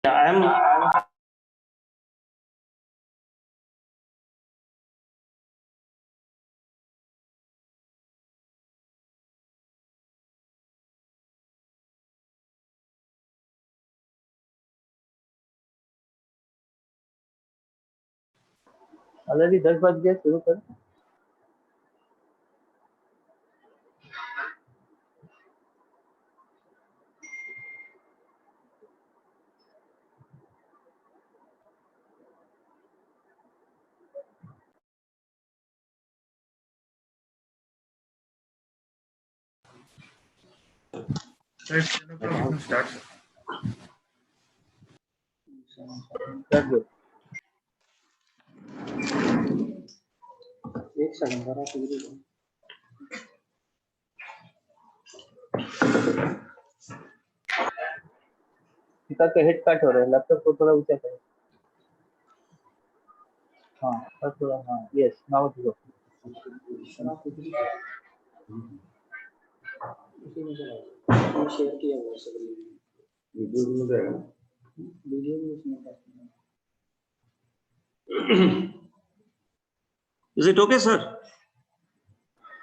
I'm already 10 बज गए, शुरू कर। start. एक सेकंड जरा पिता का हेड कट हो रहा है, लैपटॉप को थोड़ा ऊंचा करें। हाँ बस थोड़ा, हाँ yes now it go. Share किया हुआ सब वीडियो में जाएगा, वीडियो में उसमें करते हैं। Is it okay, sir?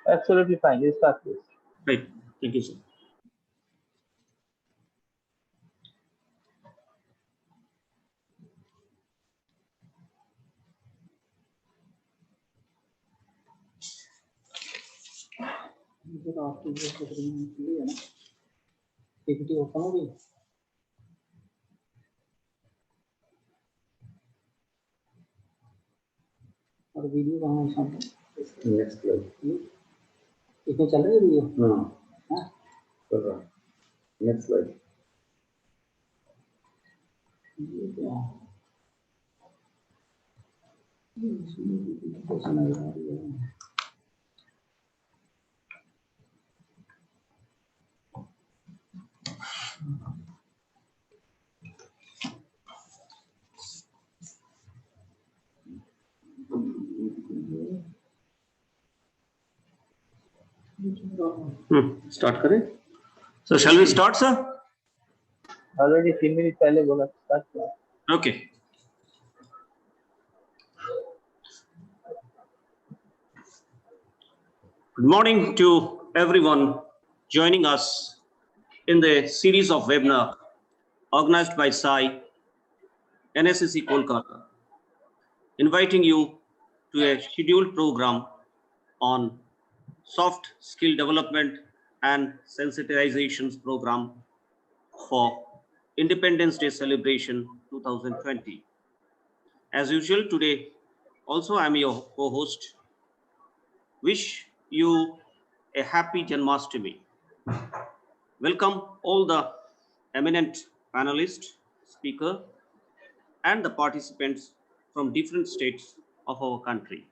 Absolutely fine. You start please. Right. Thank you, sir. इधर आपकी जो स्क्रीन खुली है ना, पीपीटी ओपन हो गई और वीडियो कहाँ है सामने? Next slide. इसमें चल रही है वीडियो? हाँ चल रहा है। Next slide. ये क्या है? इसमें कैसे नजर आ रही है? Start करें? So shall we start, sir? Already 3 minute पहले बोला स्टार्ट करो। Okay. Good morning to everyone joining us in the series of webinar organized by SAI, NSEC Kolkata, inviting you to a scheduled program on soft skill development and sensitizations program for Independence Day celebration 2020. As usual, today also I am your co-host. Wish you a happy Janmashtami. Welcome all the eminent panelists, speaker, and the participants from different states of our country.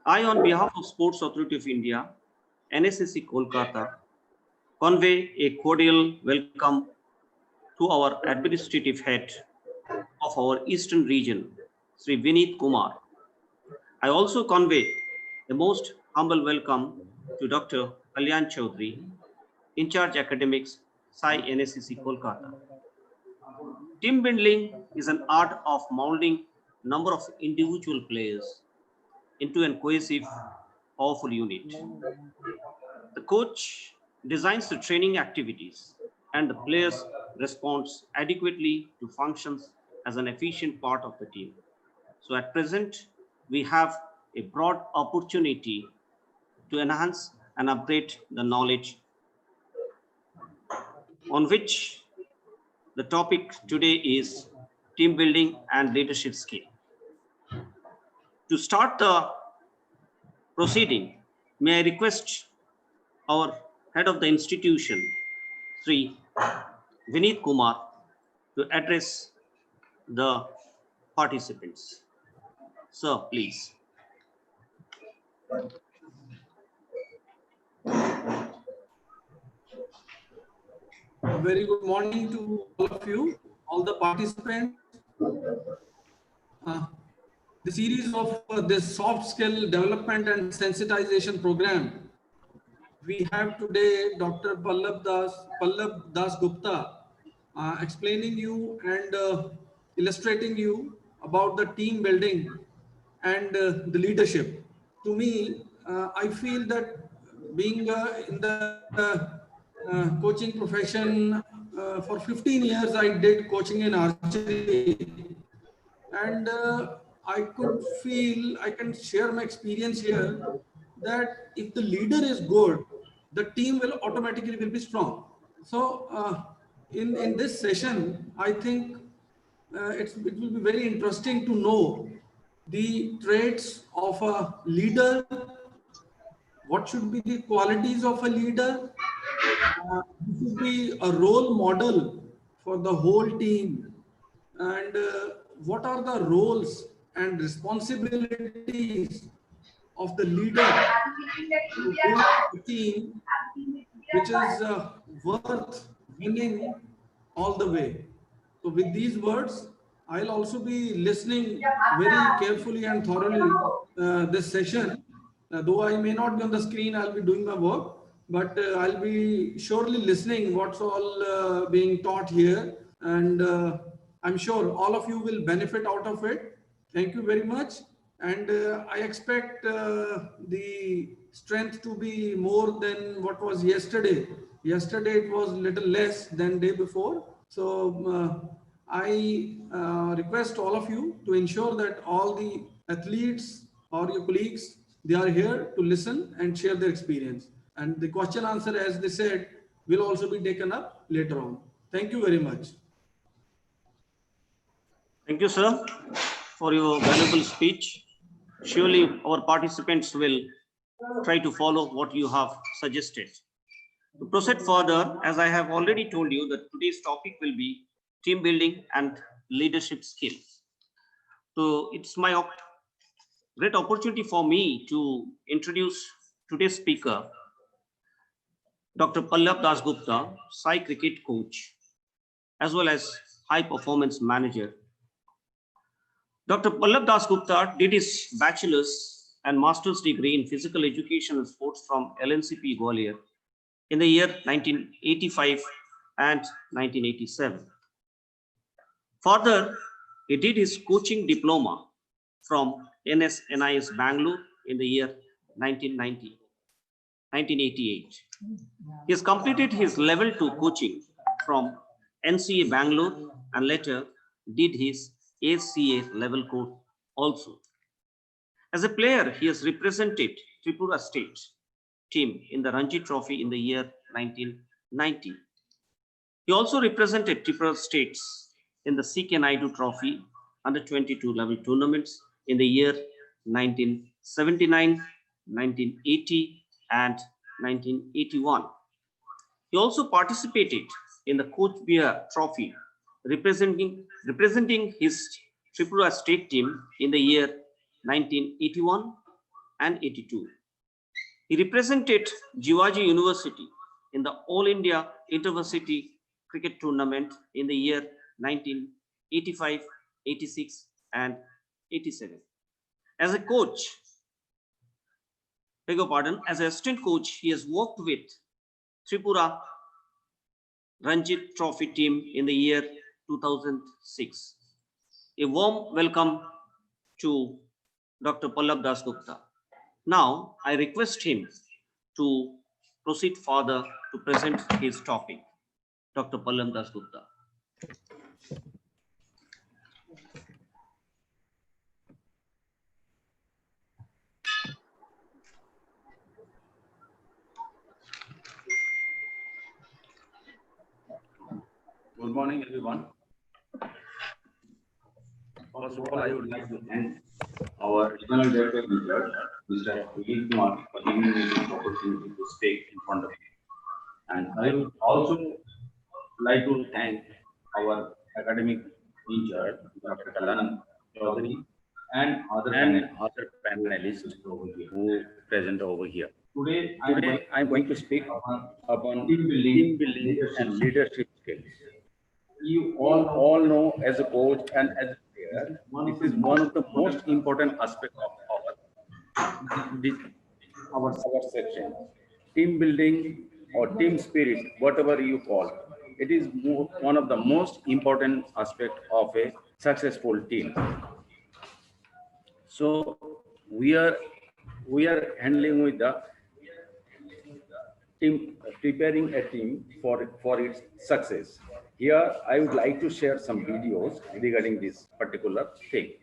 I, on behalf of Sports Authority of India, NSEC Kolkata, convey a cordial welcome to our administrative head of our eastern region, Sri Vineet Kumar. I also convey a most humble welcome to Dr. Kalyan Chaudhary, in charge academics, SAI NSEC Kolkata. Team building is an art of molding number of individual players into a cohesive, powerful unit. The coach designs the training activities and the players respond adequately to functions as an efficient part of the team. So at present, we have a broad opportunity to enhance and upgrade the knowledge on which the topic today is team building and leadership skill. To start the proceeding, may I request our head of the institution, Sri Vineet Kumar, to address the participants. Sir, please. A very good morning to all of you, all the participants. The series of this soft skill development and sensitization program. We have today Dr. Pallab Dasgupta, explaining you and illustrating you about the team building and the leadership. To me, I feel that being in the coaching profession for 15 years, I did coaching in archery, and I could feel, I can share my experience here, that if the leader is good, the team will automatically will be strong. So in this session, I think it will be very interesting to know the traits of a leader, what should be the qualities of a leader, this should be a role model for the whole team, and what are the roles and responsibilities of the leader to build a team which is worth winning all the way. So with these words, I'll also be listening very carefully and thoroughly this session. Though I may not be on the screen, I'll be doing my work, but I'll be surely listening what's all being taught here. And I'm sure all of you will benefit out of it. Thank you very much. And I expect the strength to be more than what was yesterday. Yesterday it was little less than day before. So I request all of you to ensure that all the athletes or your colleagues, they are here to listen and share their experience. And the question answer, as they said, will also be taken up later on. Thank you very much. Thank you, sir, for your valuable speech. Surely our participants will try to follow what you have suggested. To proceed further, as I have already told you that today's topic will be team building and leadership skills. So it's my great opportunity for me to introduce today's speaker, Dr. Pallab Dasgupta, Sai cricket coach, as well as high performance manager. Dr. Pallab Dasgupta did his bachelor's and master's degree in physical education and sports from LNCP Gwalior in the year 1985 and 1987. Further, he did his coaching diploma from NSEC Bangalore in the year 1988. He has completed his level 2 coaching from NCA Bangalore and later did his ACA level course also. As a player, he has represented Tripura State team in the Ranji Trophy in the year 1990. He also represented Tripura States in the CK Naidu Trophy under 22 level tournaments in the year 1979, 1980, and 1981. He also participated in the Coach Beer Trophy, representing his Tripura State team in the year 1981 and 82. He represented Jivaji University in the All India Intervarsity Cricket Tournament in the year 1985, 86, and 87. As a coach, as an assistant coach, he has worked with Tripura Ranjit Trophy team in the year 2006. A warm welcome to Dr. Pallab Dasgupta. Now, I request him to proceed further to present his topic. Dr. Pallab Dasgupta. Good morning, everyone. First of all, I would like to thank our regional director, Mr. Vijay Kumar, for giving me this opportunity to speak in front of you. And I would also like to thank our academic teacher, Dr. Kalan Chaudhary, and other panelists who present over here. Today, I'm going to speak upon team building and leadership skills. You all know, as a coach and as a player, this is one of the most important aspects of our section. Team building or team spirit, whatever you call. It is one of the most important aspects of a successful team. So we are handling with the team, preparing a team for its success. Here, I would like to share some videos regarding this particular thing.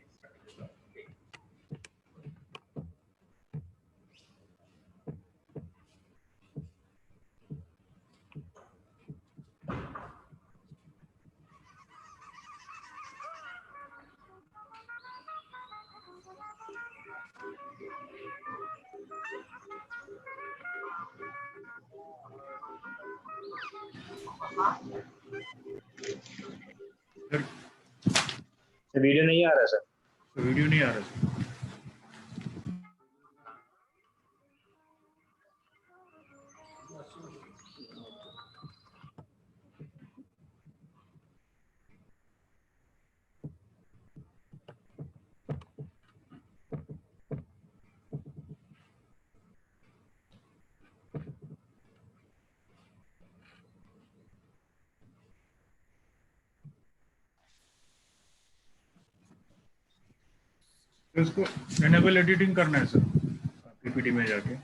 Video नहीं आ रहा sir. Video नहीं आ रहा sir. इसको enable editing करना है sir PPT में जाके।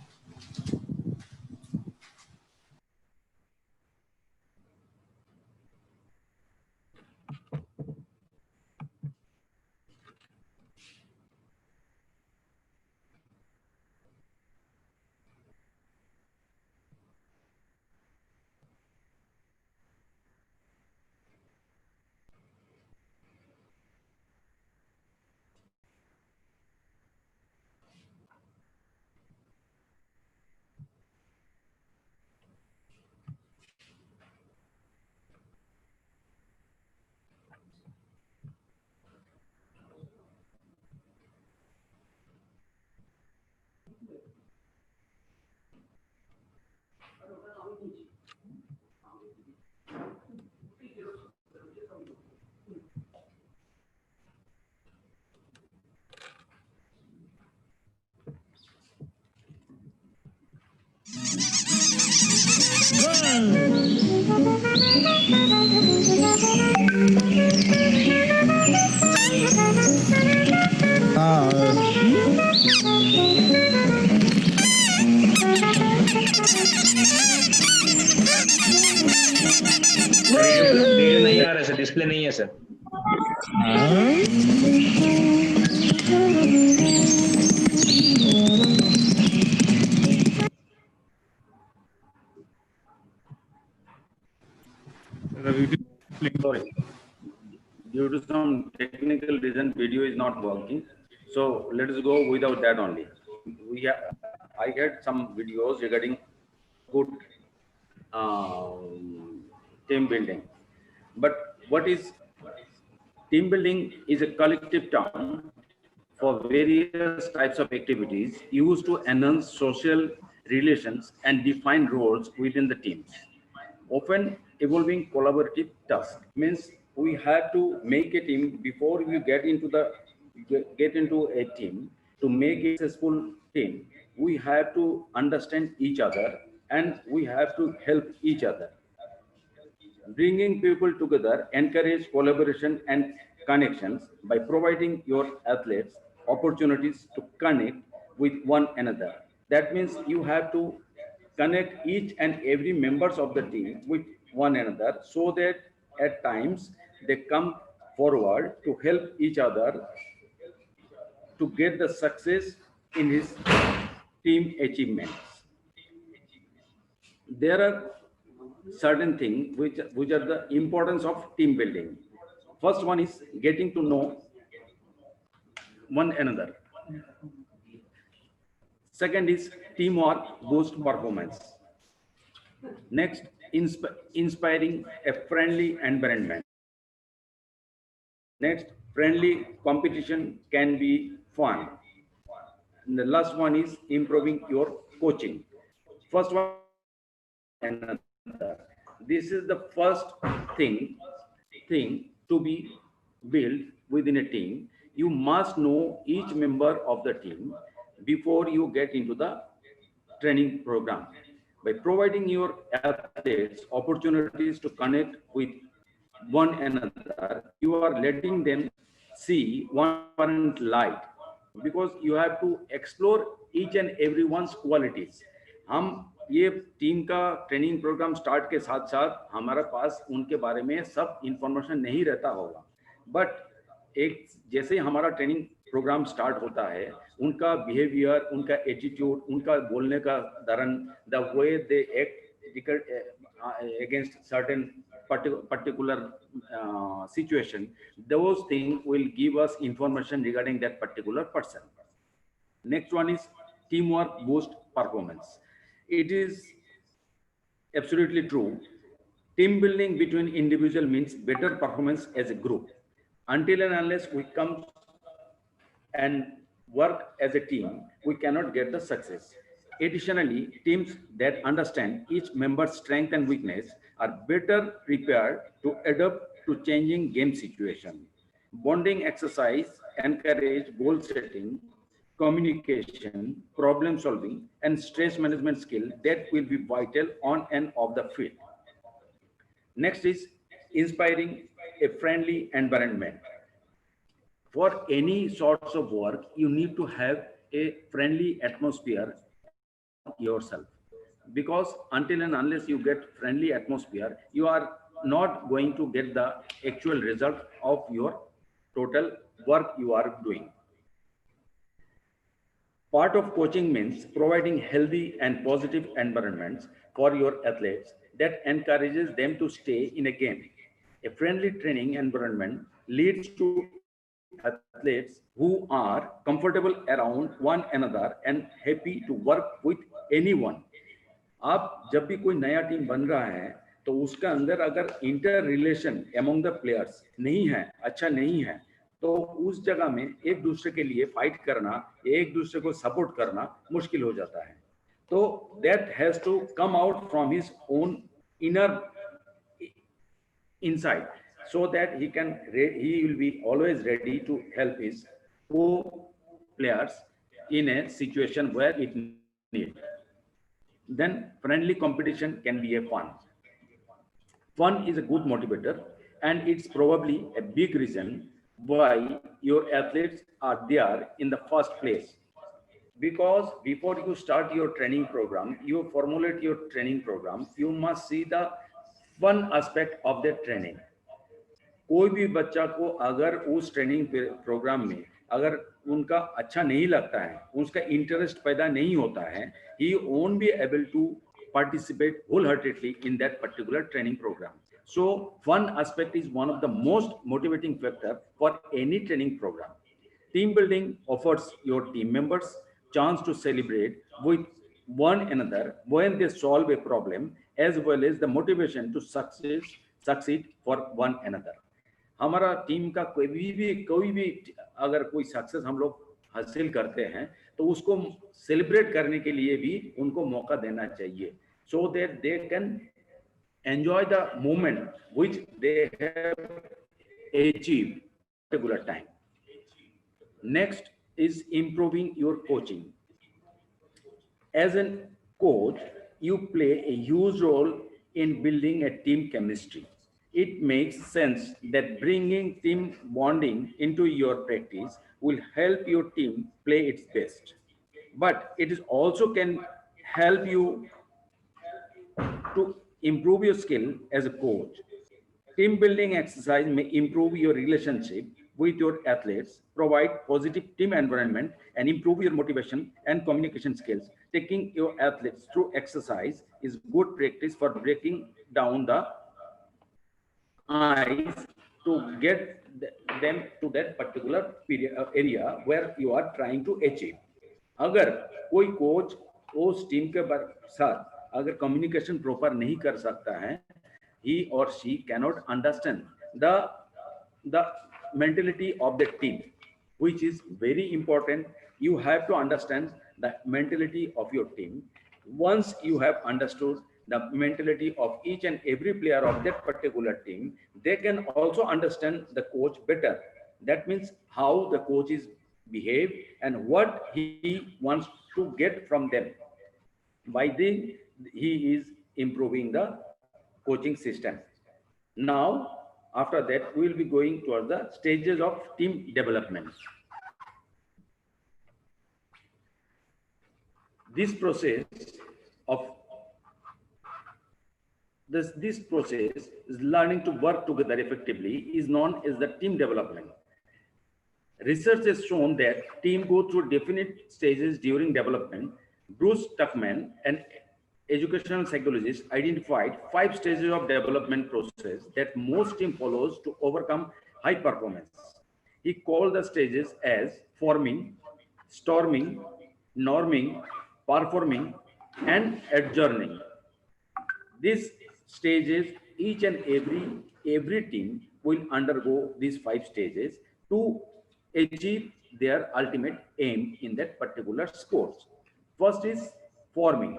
Video नहीं आ रहा सर, डिस्प्ले नहीं है sir. Sorry, due to some technical reason, video is not working. So let us go without that only. I had some videos regarding good team building. But what is team building is a collective term for various types of activities used to enhance social relations and define roles within the teams. Often evolving collaborative tasks means we have to make a team before we get into a team. To make a successful team, we have to understand each other and we have to help each other. Bringing people together encourage collaboration and connections by providing your athletes opportunities to connect with one another. That means you have to connect each and every members of the team with one another so that at times they come forward to help each other to get the success in his team achievements. There are certain things which are the importance of team building. First one is getting to know one another. Second is teamwork boost performance. Next, inspiring a friendly environment. Next, friendly competition can be fun. And the last one is improving your coaching. First one, another. This is the first thing to be built within a team. You must know each member of the team before you get into the training program. by providing your athletes opportunities to connect with one another. You are letting them see one another's light, because you have to explore each and everyone's qualities. हम ये team का training programme start के साथ साथ हमारे पास उनके बारे में सब इंफॉर्मेशन नहीं रहता होगा, बट एक जैसे हमारा ट्रेनिंग प्रोग्राम स्टार्ट होता है, उनका बिहेवियर, उनका एटीट्यूड, उनका बोलने का धरन, the way they act against certain particular situation, those things will give us information regarding that particular person. Next one is teamwork boost performance. It is absolutely true. Team building between individual means better performance as a group. Until and unless we come and work as a team, we cannot get the success. Additionally, teams that understand each member's strength and weakness are better prepared to adapt to changing game situation. Bonding exercise encourage goal setting, communication, problem solving, and stress management skill that will be vital on and off the field. Next is inspiring a friendly environment. For any sorts of work, you need to have a friendly atmosphere around yourself, because until and unless you get friendly atmosphere, you are not going to get the actual result of your total work you are doing. Part of coaching means providing healthy and positive environments for your athletes that encourages them to stay in a game. A friendly training environment leads to athletes who are comfortable around one another and happy to work with anyone. आप जब भी कोई नया team बन रहा है, तो उसका अंदर अगर inter relation among the players नहीं है, अच्छा नहीं है, तो उस जगह में एक दूसरे के लिए फाइट करना, एक दूसरे को सपोर्ट करना मुश्किल हो जाता है. तो that has to come out from his own inner inside, so that he will be always ready to help his co-players in a situation where it needs. Then friendly competition can be a fun. Fun is a good motivator, and it's probably a big reason why your athletes are there in the first place. Because before you start your training program, you formulate your training program, you must see the fun aspect of the training. कोई भी बच्चा को अगर उस training programme में अगर उनका अच्छा नहीं लगता है, उसका इंटरेस्ट पैदा नहीं होता है, he won't be able to participate wholeheartedly in that particular training program. So fun aspect is one of the most motivating factor for any training program. Team building offers your team members chance to celebrate with one another when they solve a problem, as well as the motivation to succeed for one another. हमारा team का कोई भी अगर कोई success हम लोग हासिल करते हैं, तो उसको सेलिब्रेट करने के लिए भी उनको मौका देना चाहिए, so that they can enjoy the moment which they have achieved particular time. Next is improving your coaching. As a coach, you play a huge role in building a team chemistry. It makes sense that bringing team bonding into your practice will help your team play its best. But it is also can help you to improve your skill as a coach. Team building exercise may improve your relationship with your athletes, provide positive team environment, and improve your motivation and communication skills. Taking your athletes through exercise is good practice for breaking down the ice to get them to that particular area where you are trying to achieve. अगर कोई coach उस team के साथ अगर communication proper नहीं कर सकता है, he or she cannot understand the mentality of the team, which is very important. You have to understand the mentality of your team. Once you have understood the mentality of each and every player of that particular team, they can also understand the coach better. That means how the coach is behave and what he wants to get from them. By he is improving the coaching system. Now, after that, we will be going towards the stages of team development. This process of this process is learning to work together effectively is known as the team development. Research has shown that teams go through definite stages during development. Bruce Tuckman, an educational psychologist, identified 5 stages of development process that most team follows to overcome high performance. He called the stages as forming, storming, norming, performing, and adjourning. These stages, each and every team will undergo these 5 stages to achieve their ultimate aim in that particular sport. First is forming.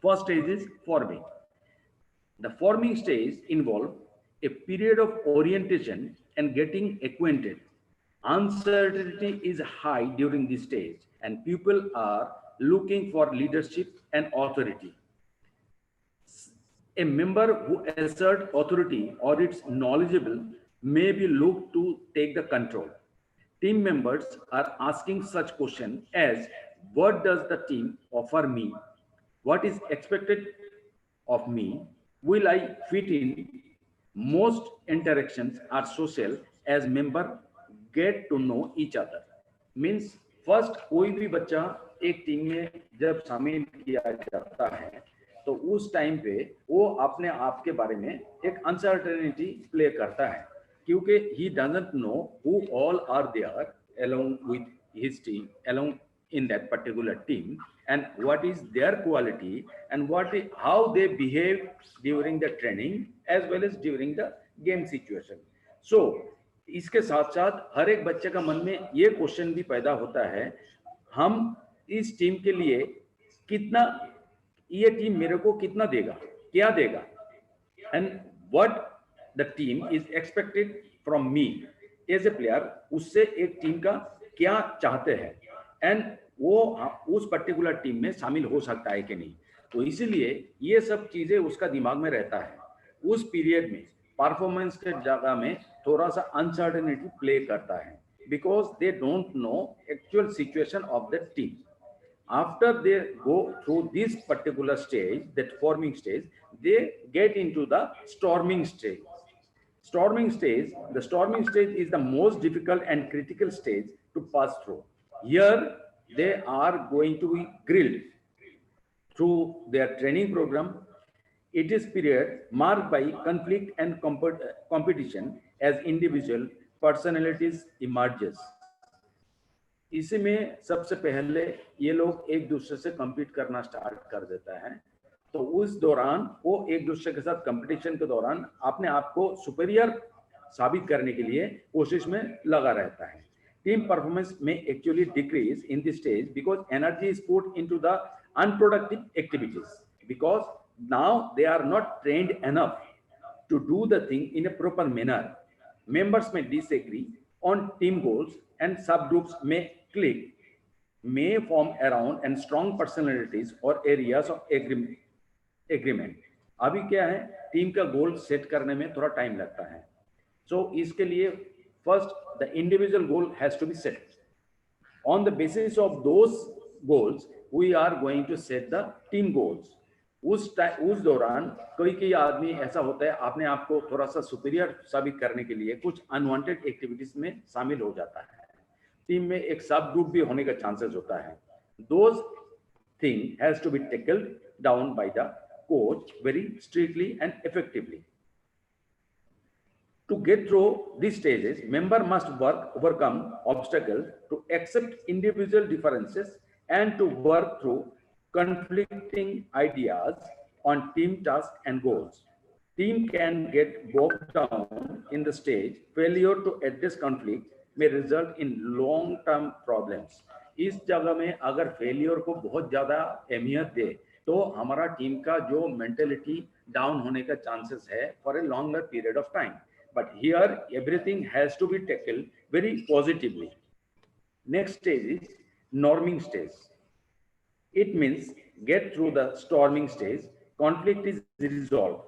First stage is forming. The forming stage involves a period of orientation and getting acquainted. Uncertainty is high during this stage, and people are looking for leadership and authority. A member who asserts authority or is knowledgeable may be looked to take the control. Team members are asking such questions as, what does the team offer me? What is expected of me? Will I fit in? Most interactions are social as members get to know each other. Means first कोई भी बच्चा एक team में जब शामिल किया जाता है तो उस टाइम पे वो अपने आप के बारे में एक अनसर्टेनिटी प्ले करता है क्योंकि he doesn't know who all are there along with his team, along in that particular team, and what is their quality and how they behave during the training as well as during the game situation. So इसके साथ साथ हर एक बच्चे का मन में ये question भी पैदा होता है, हम इस टीम के लिए कितना, ये टीम मेरे को कितना देगा, क्या देगा, and what the team is expected from me as a player, उससे एक टीम का क्या चाहते हैं, and वो उस पर्टिकुलर टीम में शामिल हो सकता है कि नहीं. तो इसीलिए ये सब चीजें उसका दिमाग में रहता है. उस पीरियड में परफॉर्मेंस के जगह में थोड़ा सा अनसर्टेनिटी प्ले करता है because they don't know actual situation of the team. After they go through this particular stage, that forming stage, they get into the storming stage. Storming stage, the storming stage is the most difficult and critical stage to pass through. Here, they are going to be grilled through their training program. It is period marked by conflict and competition as individual personalities emerges. इसमें सबसे पहले ये लोग एक दूसरे से compete करना start कर देता है. तो उस दौरान वो एक दूसरे के साथ कंपटीशन के दौरान अपने आप को सुपीरियर साबित करने के लिए कोशिश में लगा रहता है. Team performance may actually decrease in this stage because energy is put into the unproductive activities, because now they are not trained enough to do the thing in a proper manner. Members may disagree on team goals and subgroups may click, may form around and strong personalities or areas of agreement. अभी क्या है, team का goal set करने में थोड़ा time लगता है. So इसके लिए first the individual goal has to be set. On the basis of those goals, we are going to set the team goals. उस दौरान कोई आदमी ऐसा होता है अपने आप को थोड़ा सा सुपीरियर साबित करने के लिए कुछ अनवांटेड एक्टिविटीज में शामिल हो जाता है. टीम में एक सब ग्रुप भी होने का चांसेस होता है. Those thing has to be tackled down by the coach very strictly and effectively. To get through these stages, member must overcome obstacles to accept individual differences and to work through conflicting ideas on team tasks and goals. Team can get bogged down in the stage. Failure to address conflict may result in long-term problems. इस जगह में अगर failure को बहुत ज्यादा अहमियत दे तो हमारा टीम का जो मेंटेलिटी डाउन होने का चांसेस है for a longer period of time. But here everything has to be tackled very positively. Next stage is norming stage. It means get through the storming stage, conflict is resolved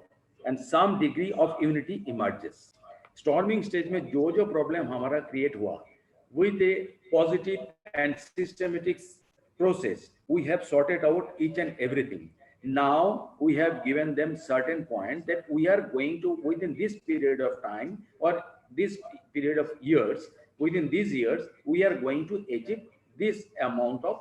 and some degree of unity emerges. Storming stage में जो problem हमारा create हुआ, with a positive and systematic process, we have sorted out each and everything. Now we have given them certain point that we are going to, within this period of time or this period of years, within these years, we are going to achieve this amount of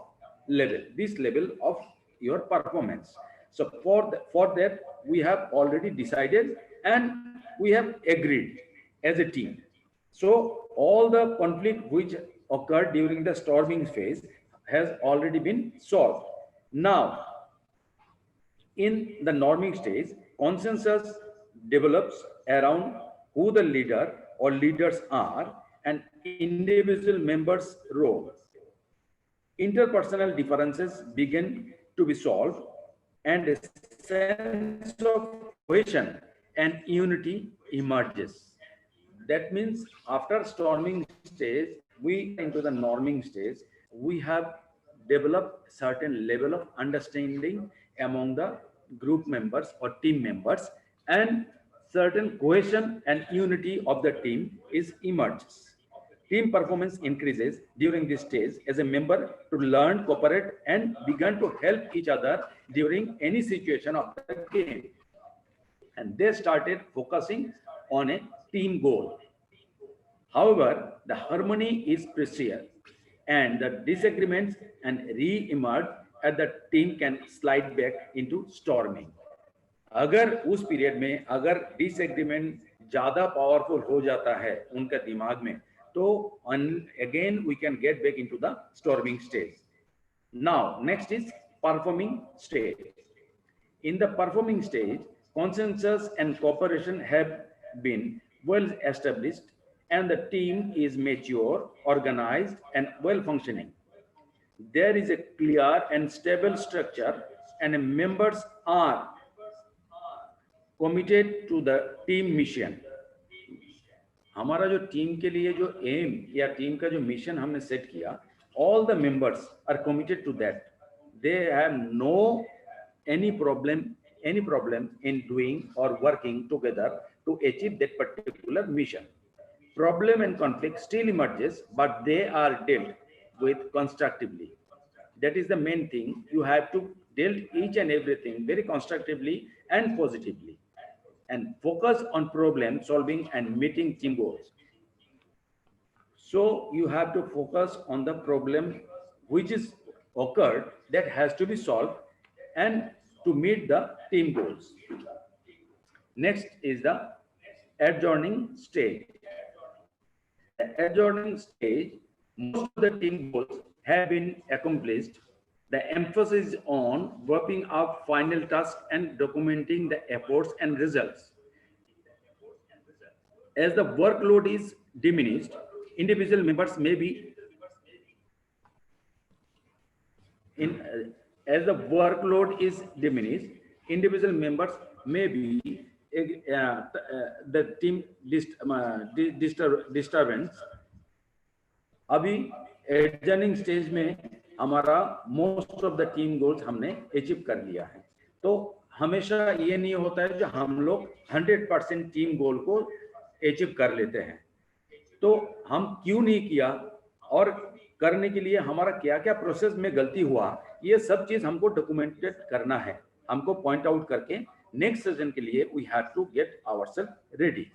level, this level of your performance. So for that, we have already decided and we have agreed as a team. So all the conflict which occurred during the storming phase has already been solved. Now, in the norming stage, consensus develops around who the leader or leaders are and individual members' role. Interpersonal differences begin to be solved and a sense of cohesion and unity emerges. That means after storming stage, we into the norming stage, we have developed certain level of understanding among the group members or team members, and certain cohesion and unity of the team is emerges. Team performance increases during this stage as a member to learn, cooperate, and begin to help each other during any situation of the game. And they started focusing on a team goal. However, the harmony is precious and the disagreements and re-emerge at the team can slide back into storming. अगर उस period में अगर disagreement ज्यादा powerful हो जाता है उनका दिमाग में, तो again we can get back into the storming stage. Now, next is performing stage. In the performing stage, consensus and cooperation have been well established and the team is mature, organized, and well functioning. There is a clear and stable structure and members are committed to the team mission. हमारा जो team के लिए जो M या team का जो mission हमने set किया, all the members are committed to that. They have no any problem in doing or working together to achieve that particular mission. Problem and conflict still emerges, but they are dealt with constructively. That is the main thing. You have to deal each and everything very constructively and positively, and focus on problem solving and meeting team goals. So you have to focus on the problem which is occurred that has to be solved and to meet the team goals. Next is the adjourning stage. The adjourning stage, most of the team goals have been accomplished. The emphasis on wrapping up final tasks and documenting the efforts and results. As the workload is diminished, individual members may be as the workload is diminished, individual members may be the team disturbance. अभी एडजर्निंग stage में हमारा most of the team goals हमने achieve कर लिया है. तो हमेशा ये नहीं होता है जो हम लोग 100% टीम गोल को अचीव कर लेते हैं. तो हम क्यों नहीं किया और करने के लिए हमारा क्या क्या प्रोसेस में गलती हुआ, ये सब चीज हमको डॉक्यूमेंटेड करना है. हमको पॉइंट आउट करके नेक्स्ट सेशन के लिए we have to get ourselves ready.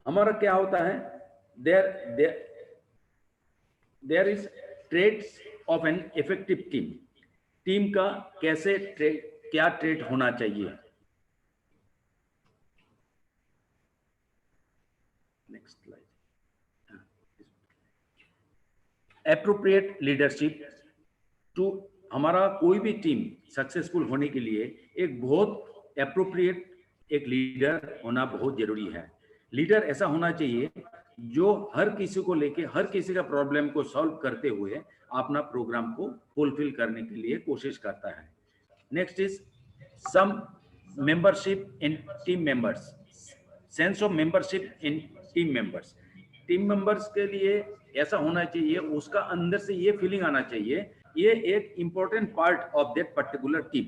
हमारा क्या होता है, there is traits of an effective team. Team का कैसे क्या ट्रेड होना चाहिए. Next slide. Appropriate leadership two. हमारा कोई भी टीम सक्सेसफुल होने के लिए एक बहुत एप्रोप्रिएट एक लीडर होना बहुत जरूरी है. लीडर ऐसा होना चाहिए जो हर किसी को लेके हर किसी का प्रॉब्लम को सॉल्व करते हुए अपना प्रोग्राम को फुलफिल करने के लिए कोशिश करता है. Next is some membership in team members. Sense of membership in team members. Team members के लिए ऐसा होना चाहिए, उसका अंदर से ये फीलिंग आना चाहिए ये एक important part of that particular team.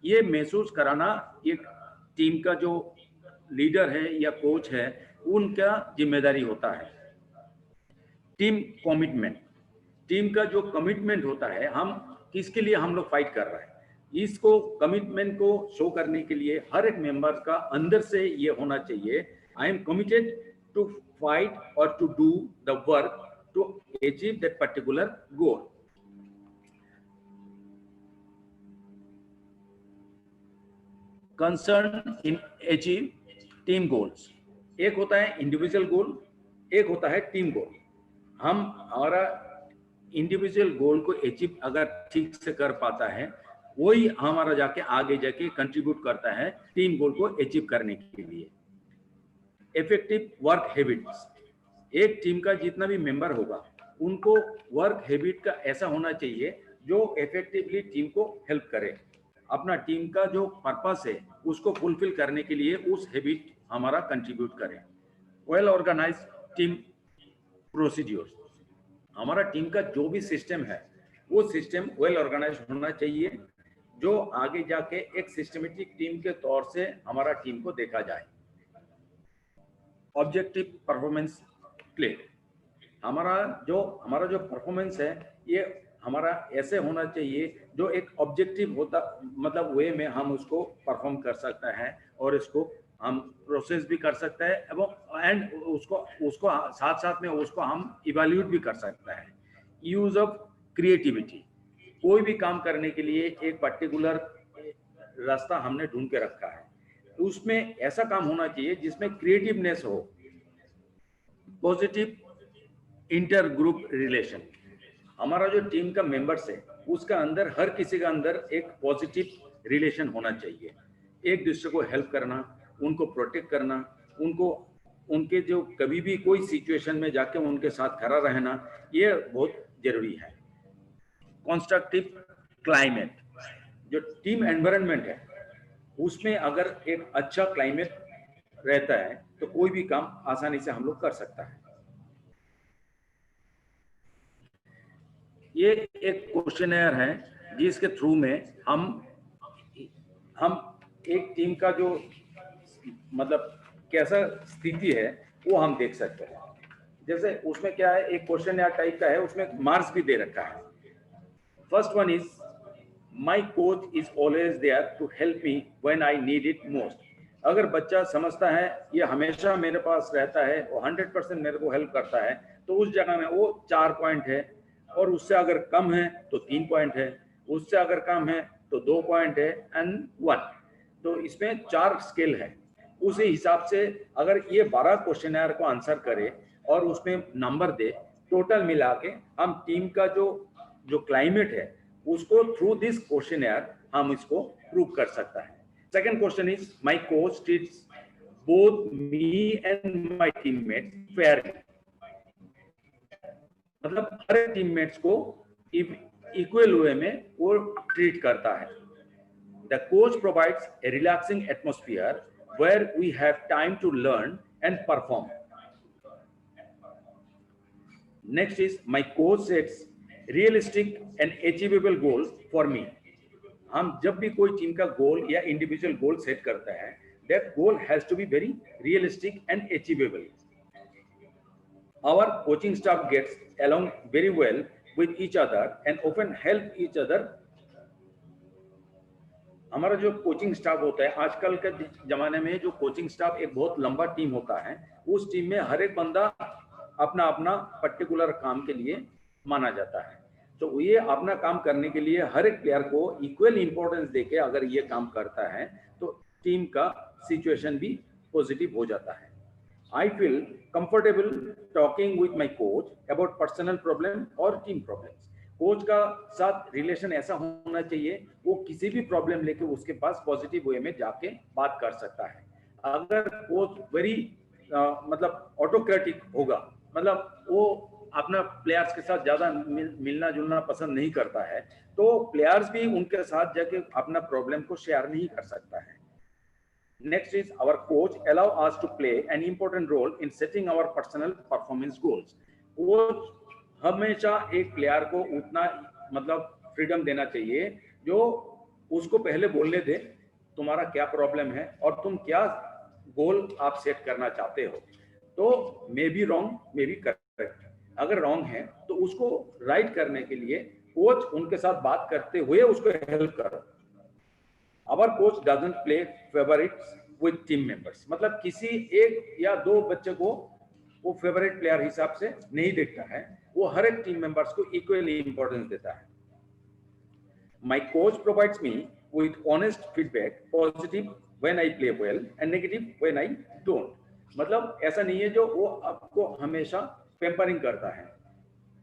ये महसूस कराना एक टीम का जो लीडर है या कोच है उनका जिम्मेदारी होता है। टीम कमिटमेंट, टीम का जो कमिटमेंट होता है, हम किसके लिए हम लोग फाइट कर रहे हैं, इसको कमिटमेंट को शो करने के लिए हर एक मेंबर का अंदर से ये होना चाहिए, I am committed to fight और to do the work to achieve that particular goal. Concern in achieve team goals, एक होता है इंडिविजुअल गोल, एक होता है टीम गोल। हम हमारा इंडिविजुअल गोल को अचीव अगर ठीक से कर पाता है, वही हमारा जाके आगे जाके कंट्रीब्यूट करता है टीम गोल को अचीव करने के लिए। इफेक्टिव वर्क हैबिट्स, एक टीम का जितना भी मेंबर होगा उनको वर्क हैबिट का ऐसा होना चाहिए जो इफेक्टिवली टीम को हेल्प करे, अपना टीम का जो पर्पस है उसको फुलफिल करने के लिए उस हैबिट हमारा कंट्रीब्यूट करे। वेल ऑर्गेनाइज्ड टीम प्रोसीड्यूर्स, हमारा टीम का जो भी सिस्टम है वो सिस्टम वेल ऑर्गेनाइज होना चाहिए, जो आगे जाके एक सिस्टमेटिक टीम के तौर से हमारा टीम को देखा जाए। ऑब्जेक्टिव परफॉर्मेंस प्ले, हमारा जो परफॉर्मेंस है ये हमारा ऐसे होना चाहिए जो एक ऑब्जेक्टिव होता, मतलब वे में हम उसको परफॉर्म कर सकता है और इसको हम प्रोसेस भी कर सकते हैं एंड उसको साथ साथ में उसको हम इवैल्यूएट भी कर सकते हैं। यूज ऑफ क्रिएटिविटी, कोई भी काम करने के लिए एक पर्टिकुलर रास्ता हमने ढूंढ के रखा है, उसमें ऐसा काम होना चाहिए जिसमें क्रिएटिवनेस हो। पॉजिटिव इंटर ग्रुप रिलेशन, हमारा जो टीम का मेंबर्स है उसका अंदर हर किसी का अंदर एक पॉजिटिव रिलेशन होना चाहिए, एक दूसरे को हेल्प करना, उनको प्रोटेक्ट करना, उनके जो कभी भी कोई सिचुएशन में जाके उनके साथ खड़ा रहना, ये बहुत जरूरी है। कंस्ट्रक्टिव क्लाइमेट, जो टीम एनवायरनमेंट है उसमें अगर एक अच्छा क्लाइमेट रहता है तो कोई भी काम आसानी से हम लोग कर सकता है। ये एक क्वेश्चनर है जिसके थ्रू में हम एक टीम का जो मतलब कैसा स्थिति है वो हम देख सकते हैं। जैसे उसमें क्या है, एक क्वेश्चनर टाइप का है, उसमें मार्क्स भी दे रखा है। First one is my coach is always there to help me when I need it most. अगर बच्चा समझता है ये हमेशा मेरे पास रहता है, वो 100% मेरे को हेल्प करता है, तो उस जगह में वो 4 पॉइंट है, और उससे अगर कम है तो 3 पॉइंट है, उससे अगर कम है तो 2 पॉइंट है एंड 1। तो इसमें 4 स्केल है। उसी हिसाब से अगर ये 12 क्वेश्चनर को आंसर करे और उसमें नंबर दे, टोटल मिला के हम टीम का जो क्लाइमेट है उसको थ्रू दिस क्वेश्चनर हम इसको प्रूव कर सकता है। Second question is my coach treats both me and my teammates Fairlie, मतलब हर टीममेट्स को इक्वल वे में वो ट्रीट करता है। The coach provides a relaxing atmosphere where we have time to learn and perform. Next is my coach sets realistic and achievable goals for me. हम जब भी कोई टीम का गोल या इंडिविजुअल गोल सेट करता है, that goal has to be very realistic and achievable. Our coaching staff gets along very well with each other and often help each other. हमारा जो कोचिंग स्टाफ होता है, आजकल के जमाने में जो कोचिंग स्टाफ एक बहुत लंबा टीम होता है, उस टीम में हर एक बंदा अपना अपना पर्टिकुलर काम के लिए माना जाता है। तो ये अपना काम करने के लिए हर एक प्लेयर को इक्वल इंपॉर्टेंस देके अगर ये काम करता है तो टीम का सिचुएशन भी पॉजिटिव हो जाता है। I feel comfortable talking with my coach about personal problem और टीम प्रॉब्लम्स। कोच का साथ रिलेशन ऐसा होना चाहिए वो किसी भी प्रॉब्लम लेके उसके पास पॉजिटिव वे में जाके बात कर सकता है। अगर कोच वेरी मतलब ऑटोक्रेटिक होगा, मतलब वो अपना प्लेयर्स के साथ ज्यादा मिलना जुलना पसंद नहीं करता है, तो प्लेयर्स भी उनके साथ जाके अपना प्रॉब्लम को शेयर नहीं कर सकता है। Next is our coach allow us to play an important role in setting our personal performance goals. Coach हमेशा एक प्लेयर को उतना मतलब फ्रीडम देना चाहिए जो उसको पहले बोलने दे तुम्हारा क्या प्रॉब्लम है और तुम क्या गोल आप सेट करना चाहते हो। तो may be wrong may be correct, अगर रॉन्ग है तो उसको राइट करने के लिए कोच उनके साथ बात करते हुए उसको हेल्प करो। Our coach doesn't play favourites with team members, मतलब किसी एक या दो बच्चे को वो फेवरेट प्लेयर हिसाब से नहीं देखता है, वो हर एक टीम मेंबर्स को इक्वली इंपॉर्टेंस देता है। My coach provides me with honest feedback, positive when I play well and negative when I don't. मतलब ऐसा नहीं है जो वो आपको हमेशा पेम्परिंग करता है,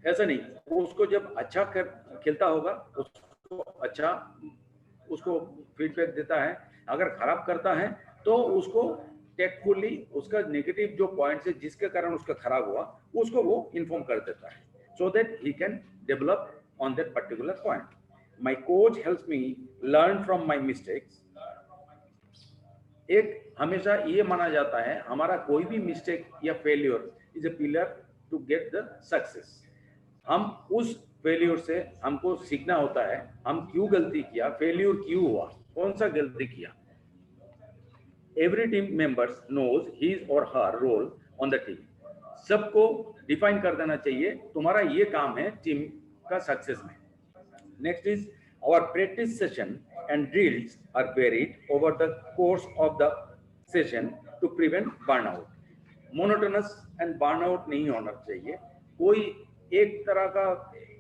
ऐसा नहीं। वो उसको जब अच्छा खेलता होगा उसको अच्छा उसको फीडबैक देता है, अगर खराब करता है तो उसको टेकफुली उसका नेगेटिव जो पॉइंट्स है जिसके कारण उसका खराब हुआ उसको वो इन्फॉर्म कर देता है, so that he can develop on that particular point. My coach helps me learn from my mistakes. एक हमेशा ये माना जाता है हमारा कोई भी मिस्टेक या failure is a pillar to get the success. हम उस फेल्योर से हमको सीखना होता है, हम क्यों गलती किया, फेल्योर क्यों हुआ, कौन सा गलती किया। Every team members knows his और हर रोल ऑन द टीम। सबको डिफाइन कर देना चाहिए तुम्हारा ये काम है टीम का सक्सेस में। Next is our practice session and drills are varied over the course of the session to prevent burnout. Monotonous and burnout नहीं होना चाहिए। कोई एक तरह का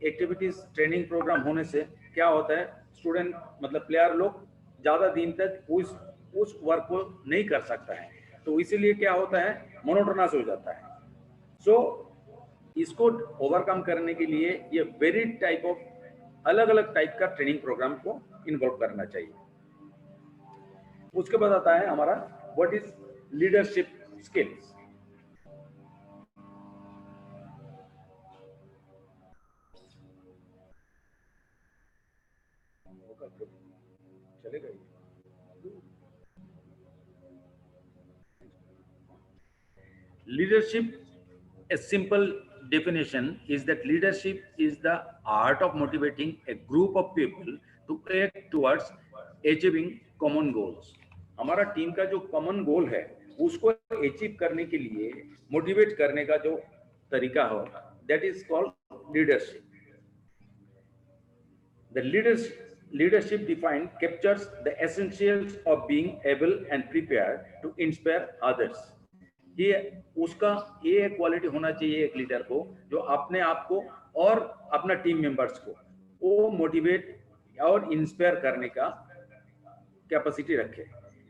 एक्टिविटीज ट्रेनिंग प्रोग्राम होने से क्या होता है, स्टूडेंट मतलब प्लेयर लोग ज़्यादा दिन तक उस वर्क को नहीं कर सकता है, तो इसीलिए क्या होता है मोनोटोनस हो जाता है। सो इसको ओवरकम करने के लिए ये वेरी टाइप ऑफ अलग अलग टाइप का ट्रेनिंग प्रोग्राम को इन्वॉल्व करना चाहिए। उसके बाद आता है हमारा व्हाट इज लीडरशिप स्किल्स। चलेगा leadership, a simple definition is that leadership is the art of motivating a group of people to act towards achieving common goals। हमारा टीम का जो कॉमन गोल है उसको अचीव करने के लिए मोटिवेट करने का जो तरीका हो that is called leadership. The leadership defined captures the essentials of being able and prepared to inspire others। ये उसका ये क्वालिटी होना चाहिए एक लीडर को जो अपने आप को और अपना टीम मेंबर्स को वो मोटिवेट और इंस्पायर करने का कैपेसिटी रखे।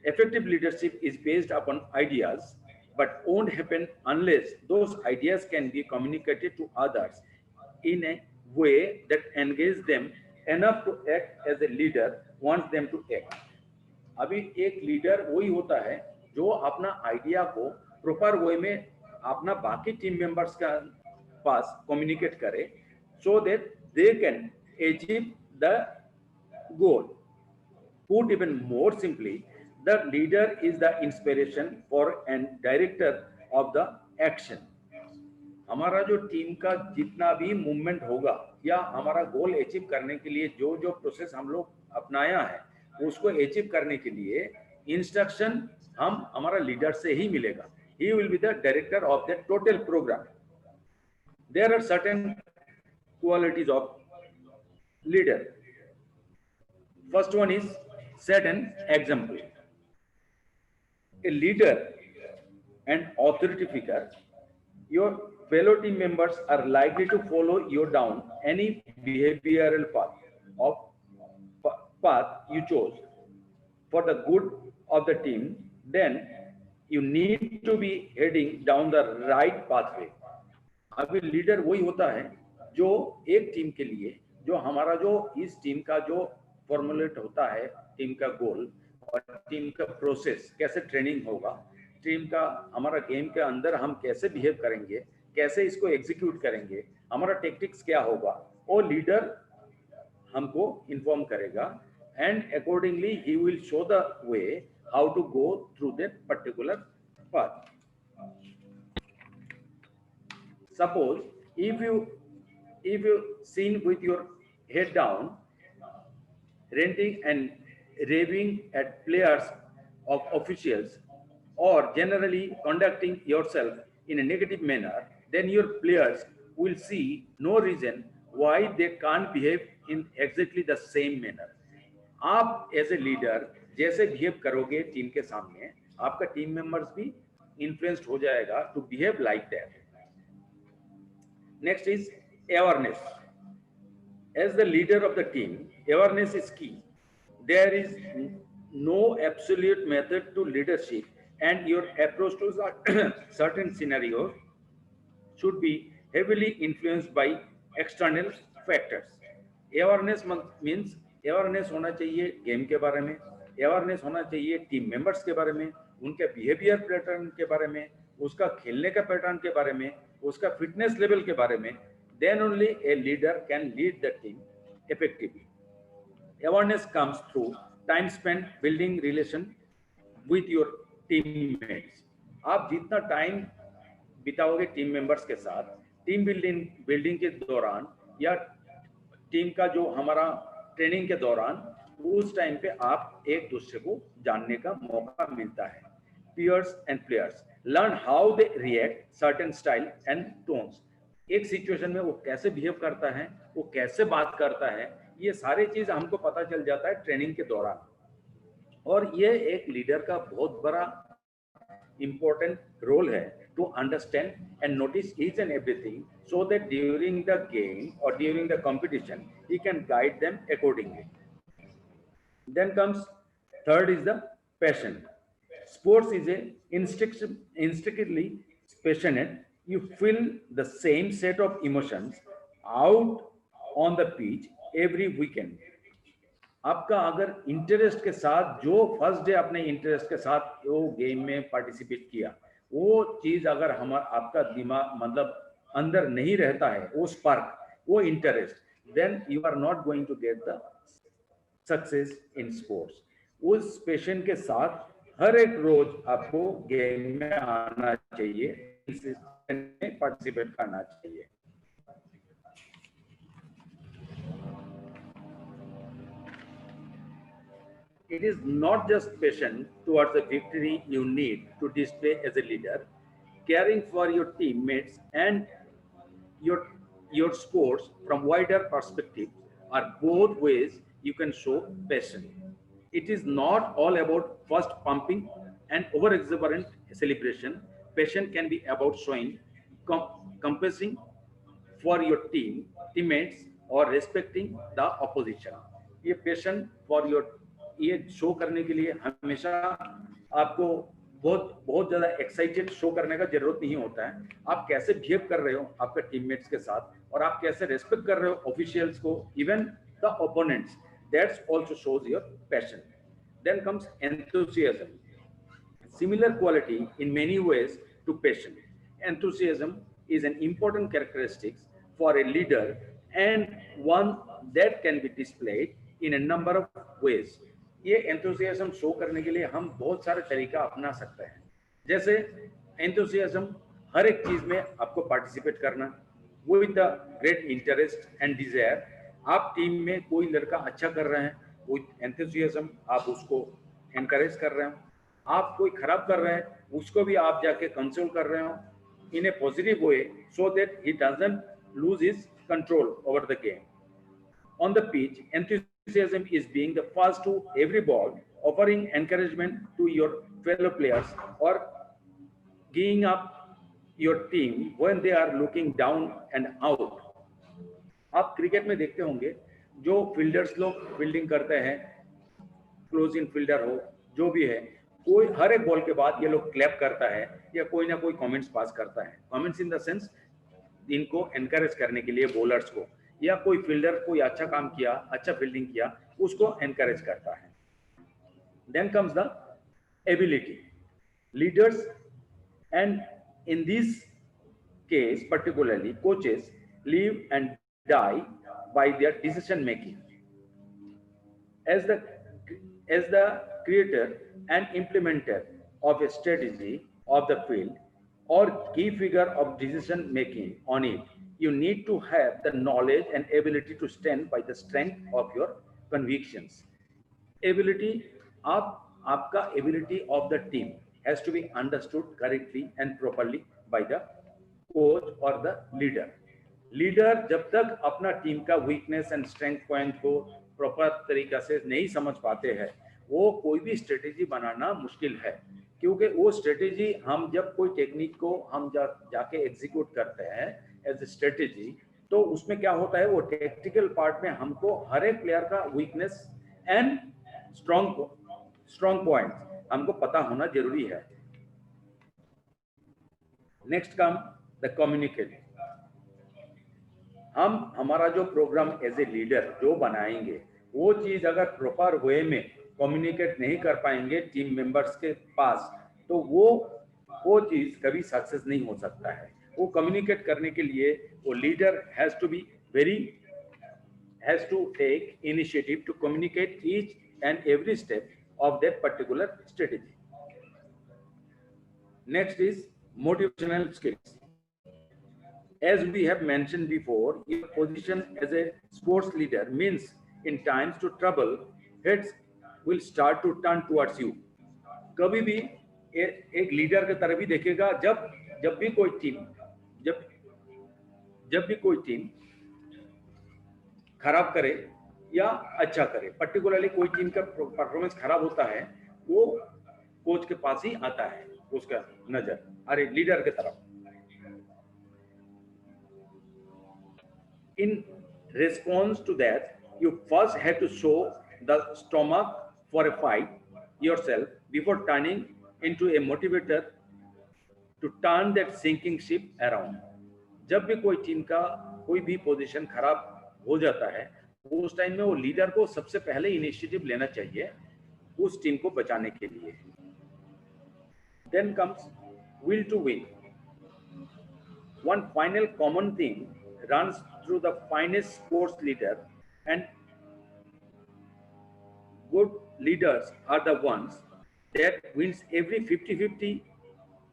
Effective leadership is based upon ideas but won't happen unless those ideas can be communicated to others in a way that engages them enough to act as a leader wants them to act। अभी एक leader वही होता है जो अपना idea को proper way में अपना बाकी टीम मेंबर्स का पास कम्युनिकेट करे so that they can achieve the goal. Put even more simply, the leader is the inspiration for and director of the action। हमारा जो टीम का जितना भी मूवमेंट होगा या हमारा गोल अचीव करने के लिए जो जो प्रोसेस हम लोग अपनाया है उसको अचीव करने के लिए इंस्ट्रक्शन हम हमारा लीडर से ही मिलेगा। He will be the director of the total program। There are certain qualities of leader। First one is set an example। A leader and authority figure, your fellow team members are likely to follow you down any behavioral path you chose for the good of the team, then you need to be heading down the right pathway। अभी leader वही होता है जो एक team के लिए जो हमारा जो इस टीम का जो फॉर्मुलेट होता है टीम का गोल और टीम का प्रोसेस कैसे ट्रेनिंग होगा, टीम का हमारा गेम के अंदर हम कैसे बिहेव करेंगे, कैसे इसको एग्जीक्यूट करेंगे, हमारा टेक्टिक्स क्या होगा, वो लीडर हमको इन्फॉर्म करेगा and accordingly he will show the way how to go through that particular path। Suppose if you if you seen with your head down, ranting and raving at players of officials, or generally conducting yourself in a negative manner, then your players will see no reason why they can't behave in exactly the same manner. आप as a leader जैसे behave करोगे team के सामने, आपका team members भी influenced हो जाएगा to behave like that. Next is awareness. As the leader of the team, awareness is key. There is no absolute method to leadership, and your approach to certain scenarios should be heavily influenced by external factors. Awareness means awareness होना चाहिए game के बारे में, awareness होना चाहिए team members के बारे में, उनके बिहेवियर पैटर्न के बारे में, उसका खेलने का पैटर्न के बारे में, उसका फिटनेस लेवल के बारे में. Then only a leader can lead the team effectively. Awareness comes through time spent building relation with your teammates. आप जितना टाइम बिताओगे टीम मेंबर्स के साथ, टीम बिल्डिंग के दौरान या टीम का जो हमारा ट्रेनिंग के दौरान, उस टाइम पे आप एक दूसरे को जानने का मौका मिलता है. Peers and players learn how they react certain style and tones. एक सिचुएशन में वो कैसे बिहेव करता है, वो कैसे बात करता है, ये सारी चीज हमको पता चल जाता है ट्रेनिंग के दौरान. और ये एक लीडर का बहुत बड़ा important role है to understand and notice each and everything, so that during the game or during the competition he can guide them accordingly. Then comes third is the passion. Sports is a instinctively passionate. You feel the same set of emotions out on the pitch every weekend. आपका अगर interest के साथ जो first day अपने interest के साथ वो game में पार्टिसिपेट किया, वो चीज अगर आपका दिमाग मतलब अंदर नहीं रहता है, वो स्पार्क, वो interest, then you are not going to get the success in sports. उस पैशन के साथ हर एक रोज आपको गेम में आना चाहिए, में पार्टिसिपेट करना चाहिए. It is not just passion towards the victory you need to display as a leader. Caring for your teammates and your sports from wider perspective are both ways you can show passion. It is not all about first pumping and over exuberant celebration. Passion can be about showing compassion for your teammates or respecting the opposition. ये passion for your ये show करने के लिए हमेशा आपको बहुत ज्यादा excited show करने का जरूरत नहीं होता है. आप कैसे बिहेव कर रहे हो आपके टीममेट्स के साथ, और आप कैसे रेस्पेक्ट कर रहे हो ऑफिशियल्स को, even the opponents, that's also shows your passion. Then comes enthusiasm. Similar quality in many ways to passion. Enthusiasm is an important characteristic for a leader and one that can be displayed in a number of ways. ये enthusiasm show करने के लिए हम बहुत सारे तरीका अपना सकते हैं. जैसे enthusiasm हर एक चीज में आपको पार्टिसिपेट करना with the great interest and desire. आप टीम में कोई लड़का अच्छा कर रहे हैं, with enthusiasm आप उसको encourage कर रहे हो. आप कोई खराब कर रहे हैं, उसको भी आप जाके कंसोल कर रहे हो in a positive way, so that he doesn't lose his control over the game. On the pitch, enthusiasm is being the first to every ball, offering encouragement to your fellow players or geeing up your team when they are looking down and out. आप cricket में देखते होंगे जो fielders लोग fielding करते हैं, close in fielder हो जो भी है, कोई हर एक बॉल के बाद ये लोग क्लैप करता है या कोई ना कोई कमेंट्स पास करता है. कमेंट्स इन द सेंस इनको एनकरेज करने के लिए बॉलर्स को, या कोई फील्डर कोई अच्छा काम किया, अच्छा फील्डिंग किया, उसको एनकरेज करता है. Then comes the ability. Leaders and in this case particularly coaches live and die by their decision making. As the creator and implementer of a strategy of the field or key figure of decision making on it, you need to have the knowledge and ability to stand by the strength of your convictions. Ability of आपका ability of the team has to be understood correctly and properly by the coach or the leader. Leader जब तक अपना team का weakness and strength point को proper तरीका से नहीं समझ पाते हैं, वो कोई भी स्ट्रेटेजी बनाना मुश्किल है, क्योंकि वो स्ट्रेटेजी हम जब कोई टेक्निक को हम जाके एग्जीक्यूट करते हैं एज ए स्ट्रेटेजी, तो उसमें क्या होता है, वो टेक्निकल पार्ट में हमको हर एक प्लेयर का वीकनेस एंड स्ट्रॉन्ग पॉइंट हमको पता होना जरूरी है. Next come the communicate. हम हमारा जो प्रोग्राम एज ए लीडर जो बनाएंगे, वो चीज अगर प्रॉपर वे में कम्युनिकेट नहीं कर पाएंगे टीम मेंबर्स के पास, तो वो चीज कभी सक्सेस नहीं हो सकता है. वो कम्युनिकेट करने के लिए वो leader has to take initiative to communicate each and every step of that particular strategy. Next is motivational skills. As we have mentioned before, your position as a sports leader means in times to trouble, heads will start to turn towards you. कभी भी एक leader की तरफ ही देखेगा जब भी कोई team खराब करे या अच्छा करे, पर्टिकुलरली कोई टीम का परफॉर्मेंस खराब होता है, वो कोच के पास ही आता है, उसका नजर अरे लीडर के तरफ. In response to that, you first have to show the stomach for a fight yourself before turning into a motivator to turn that sinking ship around. जब भी कोई टीम का कोई भी पोजीशन खराब हो जाता है, उस टाइम में वो लीडर को सबसे पहले इनिशिएटिव लेना चाहिए उस टीम को बचाने के लिए. Then comes will to win. One final common thing runs through the finest sports leader, and good leaders are the ones that wins every 50-50,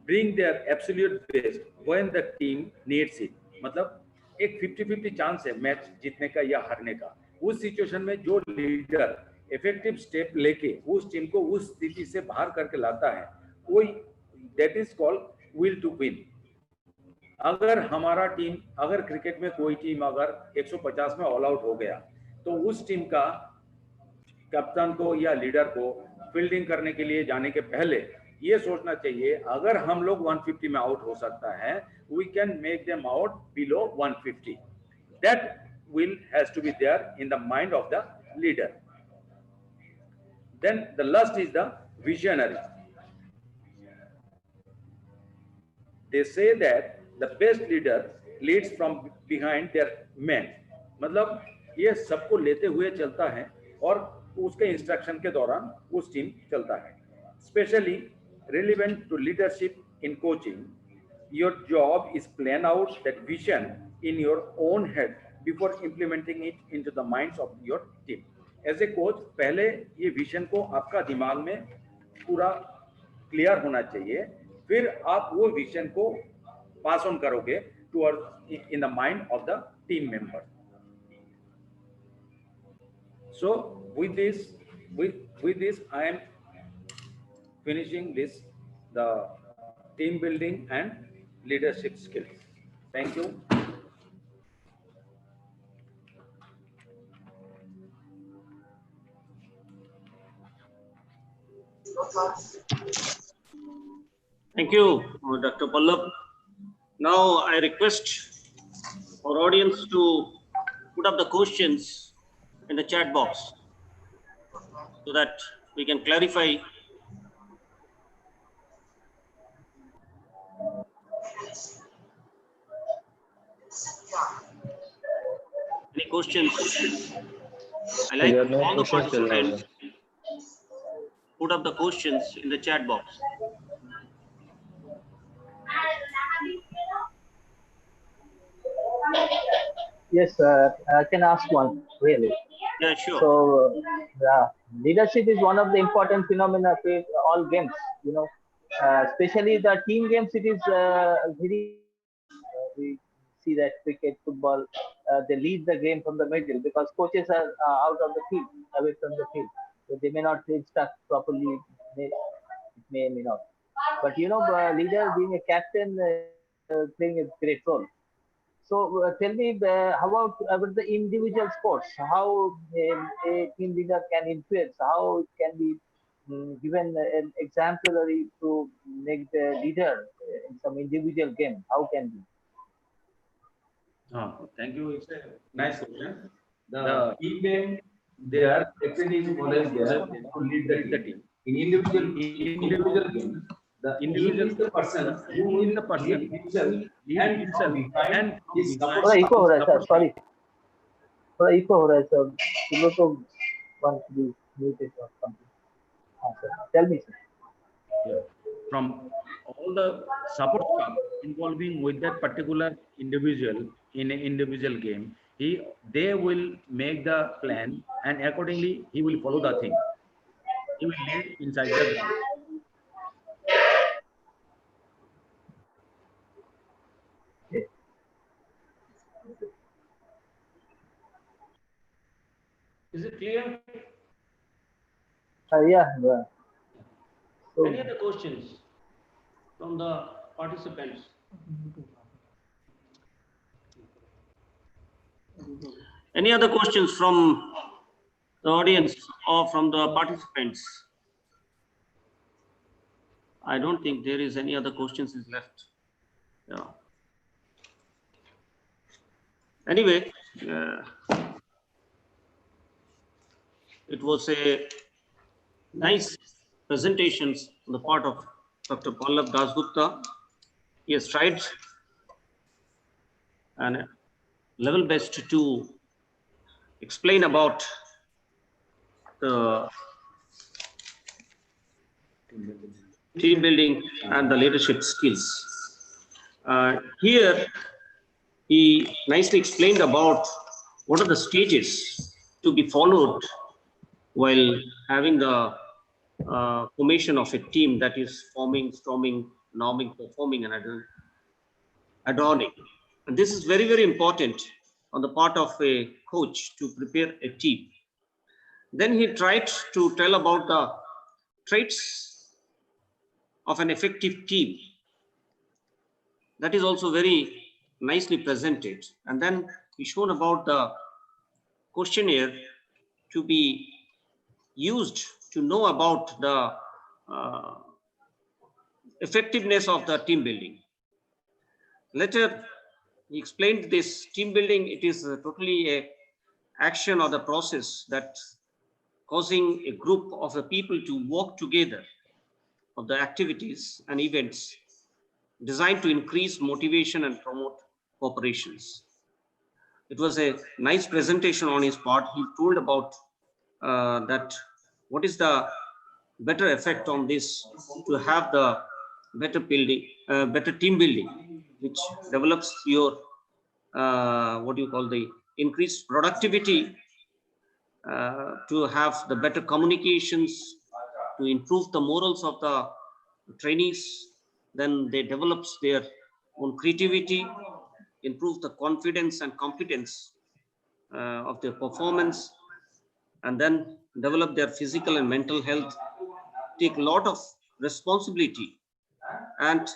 bring their absolute best when the team needs it. मतलब एक 50-50 chance है match जीतने का या हारने का. उस situation में जो लीडर इफेक्टिव स्टेप लेके उस टीम को उस स्थिति से बाहर करके लाता है, कोई that is called will to win. अगर क्रिकेट में कोई टीम अगर 150 में ऑल आउट हो गया, तो उस टीम का कप्तान को या लीडर को फील्डिंग करने के लिए जाने के पहले ये सोचना चाहिए, अगर हम लोग 150 में आउट हो सकता है, we can make them out below 150. That will has to be there in the mind of the leader. Then the last is the visionary. They say that the best leader leads from behind their men. मतलब ये सबको लेते हुए चलता है और उसके instruction के दौरान उस टीम चलता है. Especially relevant to leadership in coaching, your job is plan out that vision in your own head before implementing it into the minds of your team. As a coach, पहले ये vision को आपका दिमाग में पूरा clear होना चाहिए, फिर आप वो विजन को पास ऑन करोगे toward in the mind of the team member. So with this I am finishing the team building and leadership skills. Thank you. Thank you, Dr. Pallab. Now I request our audience to put up the questions in the chat box so that we can clarify. Any questions? I like There are no all the questions till now, participants put up the questions in the chat box. Yes, I can ask one, really. Yeah, sure. So, leadership is one of the important phenomena in all games, you know, especially the team games. It is very we see that cricket, football, they lead the game from the middle because coaches are out of the field, away from the field. So they may not instruct properly, may not. But leader being a captain, playing a great role. So tell me, how about the individual sports? How a team leader can influence? How it can be given an exemplary to make the leader in some individual game? How can be? Thank you. It's a nice question. The team game, they are captain is always there to lead the team. In individual game, the individual is the person who is the person lead himself and his थोड़ा eco हो रहा है sir, sorry, थोड़ा eco हो रहा है sir, सुनो तो वन टू म्यूट इट और समथिंग. हाँ sir, tell me sir. Yeah. From all the support staff involving with that particular individual in an individual game, they will make the plan and accordingly he will follow the thing. He will lead inside the ground. Is it clear? Yeah. So, Any other questions from the participants? Any other questions from the audience or from the participants? I don't think there is any other questions is left. Yeah. Anyway, it was a nice presentations on the part of Dr. Pallab Dasgupta. He has tried and level best to explain about the team building and the leadership skills. Here, he nicely explained about what are the stages to be followed while having the formation of a team, that is forming, storming, norming, performing, and adorning. And this is very, very important on the part of a coach to prepare a team. Then he tried to tell about the traits of an effective team. That is also very nicely presented. And then he shown about the questionnaire to be used to know about the effectiveness of the team building. Later, he explained this team building, it is totally a action or the process that causing a group of the people to work together of the activities and events designed to increase motivation and promote cooperations. It was a nice presentation on his part. He told about that what is the better effect on this to have the better building, better team building, which develops your what do you call the increased productivity, to have the better communications, to improve the morals of the trainees. Then they develops their own creativity, improve the confidence and competence of their performance, and then develop their physical and mental health, take a lot of responsibility, and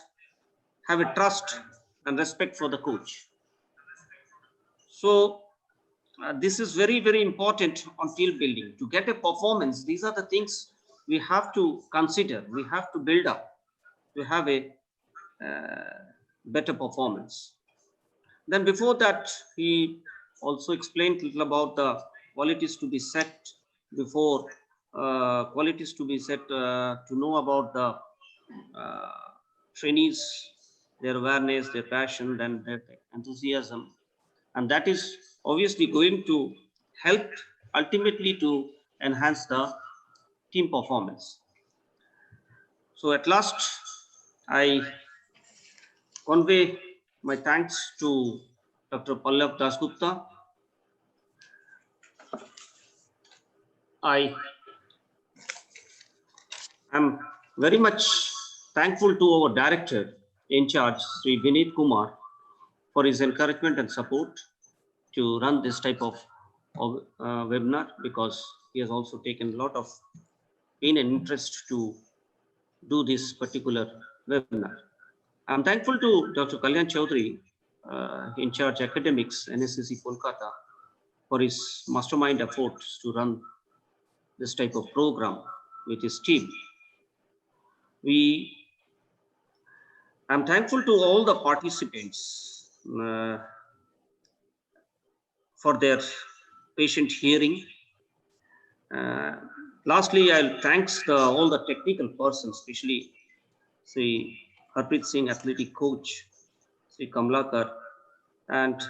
have a trust and respect for the coach. So this is very, very important on team building. To get a performance, these are the things we have to consider. We have to build up to have a better performance. Then before that, he also explained a little about the qualities to be set before, qualities to be set to know about the trainees, their awareness, their passion, and their enthusiasm. And that is obviously going to help ultimately to enhance the team performance. So at last, I convey my thanks to Dr. Pallab Dasgupta. I am very much thankful to our director in charge, Sri Vineet Kumar, for his encouragement and support to run this type of webinar, because he has also taken a lot of pain and interest to do this particular webinar. I'm thankful to Dr. Kalyan Chaudhary, in charge academics, NSEC Kolkata, for his mastermind efforts to run this type of program with his team. I'm thankful to all the participants for their patient hearing. Lastly, I'll thanks all the technical persons, especially Sri Harpreet Singh, athletic coach, Sri Kamlakar, and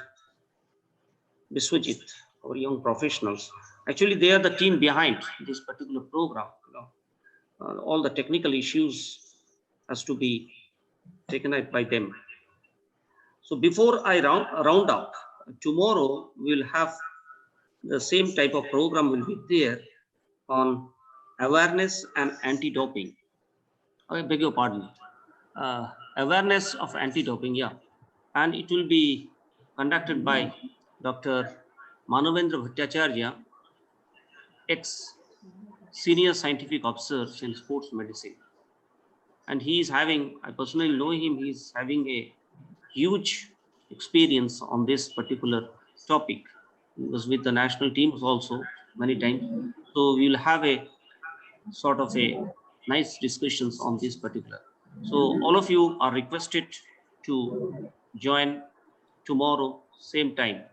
Biswajit, our young professionals. Actually, they are the team behind this particular program. All the technical issues has to be taken up by them. So before I round up, tomorrow we'll have the same type of program will be there on awareness and anti-doping. I beg your pardon. Awareness of anti-doping, yeah. And it will be conducted by Dr. Manavendra Bhattacharya, ex-senior scientific officer in sports medicine. And he is having, I personally know him, he's having a huge experience on this particular topic. He was with the national teams also many times. So we will have a sort of a nice discussions on this particular. So all of you are requested to join tomorrow, same time.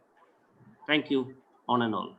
Thank you, on and all.